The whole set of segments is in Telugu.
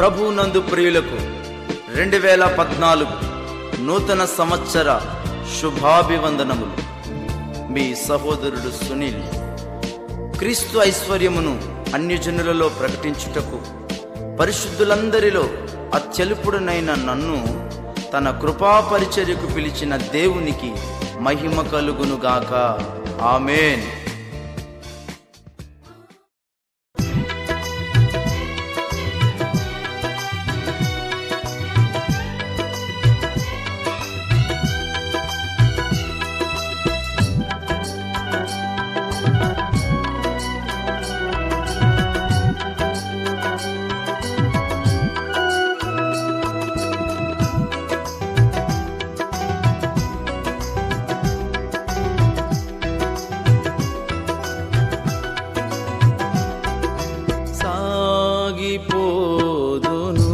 ప్రభునందు ప్రియులకు 2014 నూతన సంవత్సర శుభాభివందనములు. మీ సహోదరుడు సునీల్. క్రీస్తు ఐశ్వర్యమును అన్యజనులలో ప్రకటించుటకు పరిశుద్ధులందరిలో అత్యల్పుడనైన నన్ను తన కృపా పరిచర్యకు పిలిచిన దేవునికి మహిమ కలుగునుగాక. ఆమేన్. సాగిపోదును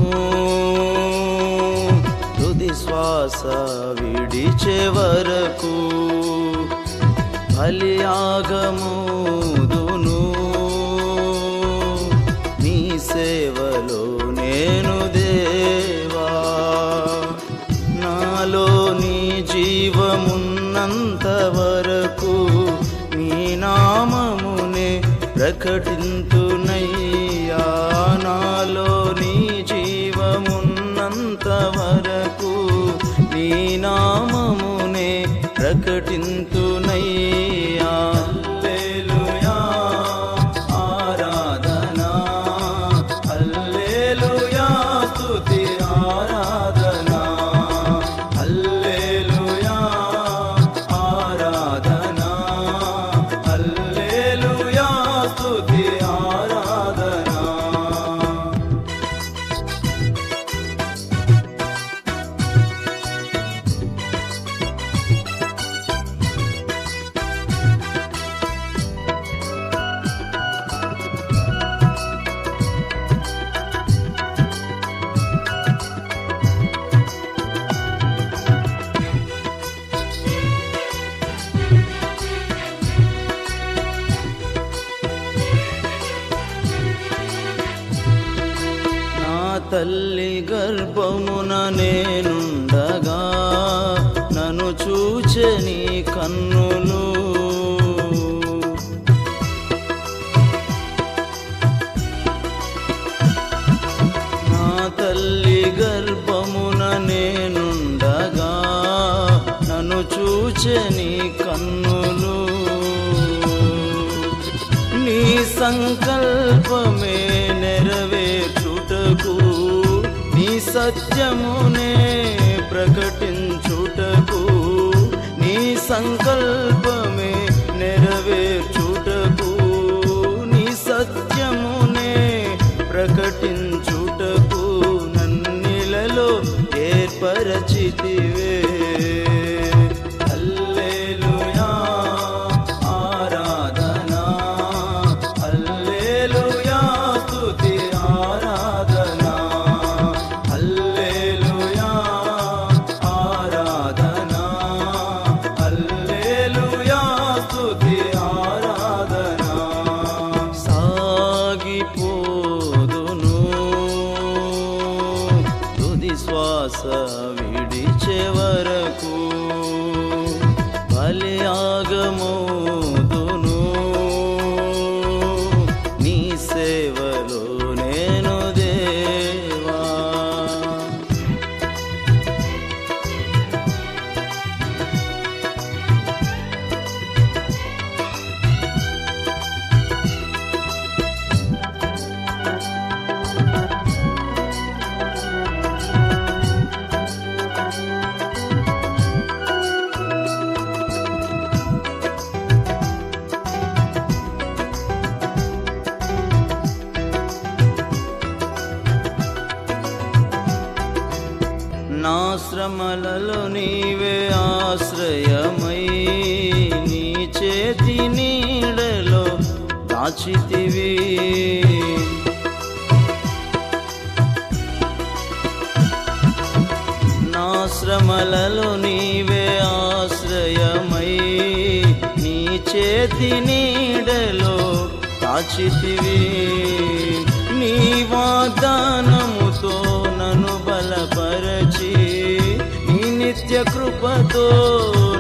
తుది శ్వాస విడిచే వరకు, బలియాగముదును నీ సేవలో నేను దేవా. నాలో నీ జీవమున్నంత వరకు నీ నామమునే ప్రకటింతునయ్యా. నాలో నీ జీవమున్నంత వరకు నీ నామమునే ప్రకటింతునయ్యా. హల్లెలూయా ఆరాధనా, హల్లెలూయా స్తుతి ఆరాధనా, హల్లెలూయా ఆరాధనా, హల్లెలూయా స్తుతి ఆరాధనా. తల్లి గర్భమున నేనుండగా నన్ను చూచె నీ కన్నులు, నా తల్లి గర్భమున నేనుండగా నన్ను చూచె నీ కన్నులు. నీ సంకల్పమే నెరవేర్చుటకు, నీ సత్యమునే ప్రకటించుటకు, నీ సంకల్పమే నెరవేర్చుటకు, నీ సత్యమునే ప్రకటించుటకు నన్నిలలో ఏర్పరచితివే. శ్వాస విడిచే వరకు బలియాగముదును నీ సేవలో నేను దేవా. నా శ్రమలలో నీవే ఆశ్రయమై, నీ చేతి నీడలో దాచితివి. నా శ్రమలలో నీవే ఆశ్రయమై, నీ చేతి నీడలో దాచితివి. నీ వాగ్దానముతో నిత్య కృపతో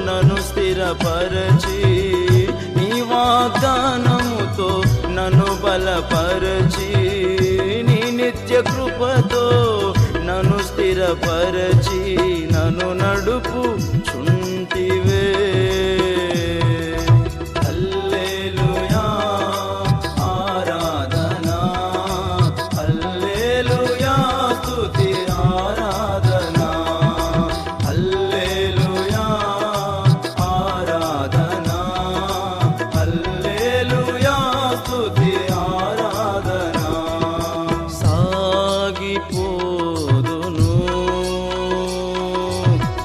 నన్ను స్థిరపరచి, నీ వాగ్దానముతో నన్ను బలపరచి, నీ నిత్య కృపతో నన్ను స్థిరపరచి, నన్ను నడుపు చుంటివే. హల్లెలూయా ఆరాధనా, హల్లెలూయా స్తుతి ఆరాధనా, హల్లెలూయా ఆరాధనా, హల్లెలూయా స్తుతి ఆరాధనా. సాగిపోదును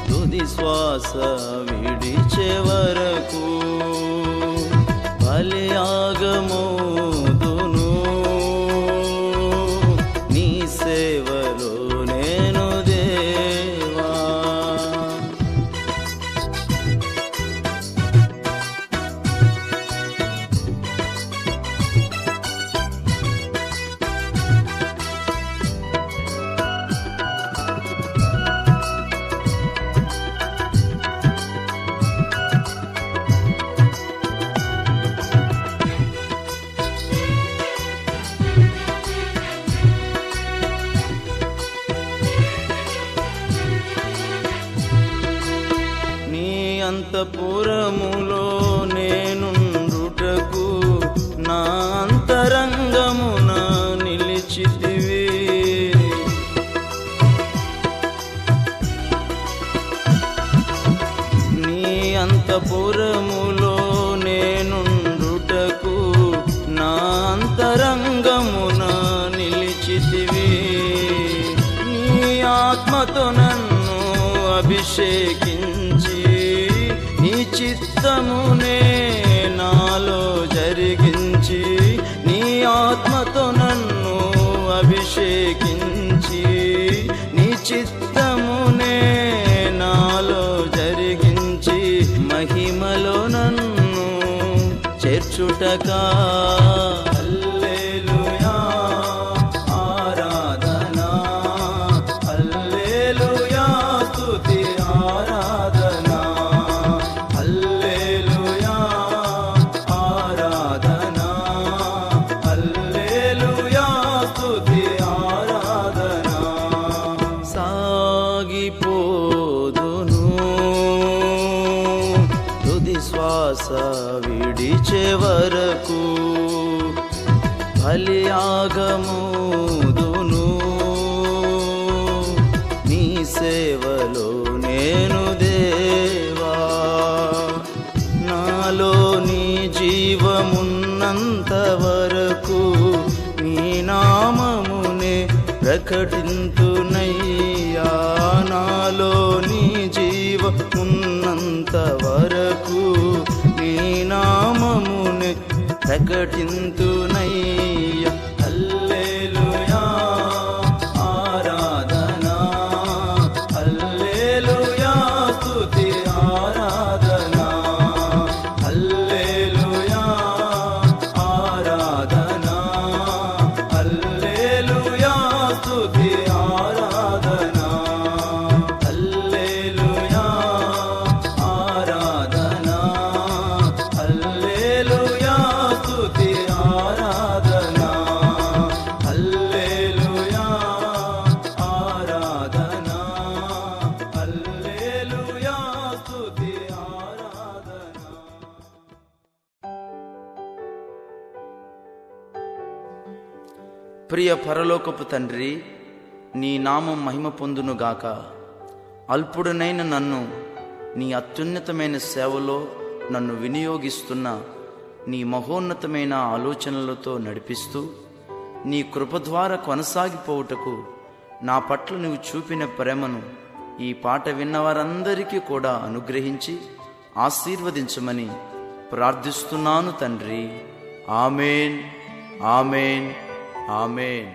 తుది శ్వాస విడిచే వరకు, బలియాగమోదును నీ సేవలో నేను దేవా. నీ అంతఃపురములో నేనుండుటకు నా అంతరంగమున నిలిచితివి. నీ అంతఃపురములో నేనుండుటకు నా అంతరంగమున నిలిచితివి. నీ ఆత్మతో నన్ను అభిషేకించి, నీ చిత్తమునే నాలో జరిగించి, నీ ఆత్మతో నన్ను అభిషేకించి, నీ చిత్తమునే నాలో జరిగించి, మహిమలో నన్ను చేర్చుటకా. హల్లెలూయా ఆరాధనా, హల్లెలూయా స్తుతి ఆరాధనా, హల్లెలూయా ఆరాధనా, హల్లెలూయా స్తుతి ఆరాధనా. సాగిపోదును తుది శ్వాస విడిచే వరకు, బలియాగమోదును నీ సేవలో నేను దేవా. నాలో నీ జీవమున్నంత వరకు నీ నామమునే ప్రకటింతునయ్యా. నాలో నీ జీవమున్నంత వరకు నీ నామమునే ప్రకటింతునయ్యా. హల్లెలూయా ఆరాధనా, హల్లెలూయా స్తుతి ఆరాధనా, హల్లెలూయా ఆరాధనా, హల్లెలూయా స్తుతి ఆరాధనా, హల్లెలూయా ఆరాధనా, హల్లెలూయా స్తుతి ఆరాధనా, హల్లెలూయా ఆరాధనా, హల్లెలూయా స్తుతి ఆరాధనా. ప్రియ పరలోకపు తండ్రి, నీ నామం మహిమ పొందునుగాక. అల్పుడనైన నన్ను నీ అత్యున్నతమైన సేవలో నన్ను వినియోగిస్తున్న నీ మహోన్నతమైన ఆలోచనలతో నడిపిస్తూ, నీ కృప ద్వారా కొనసాగిపోవుటకు నా పట్ల నువ్వు చూపిన ప్రేమను ఈ పాట విన్నవారందరికీ కూడా అనుగ్రహించి ఆశీర్వదించమని ప్రార్థిస్తున్నాను తండ్రి. ఆమేన్, ఆమేన్, ఆమేన్.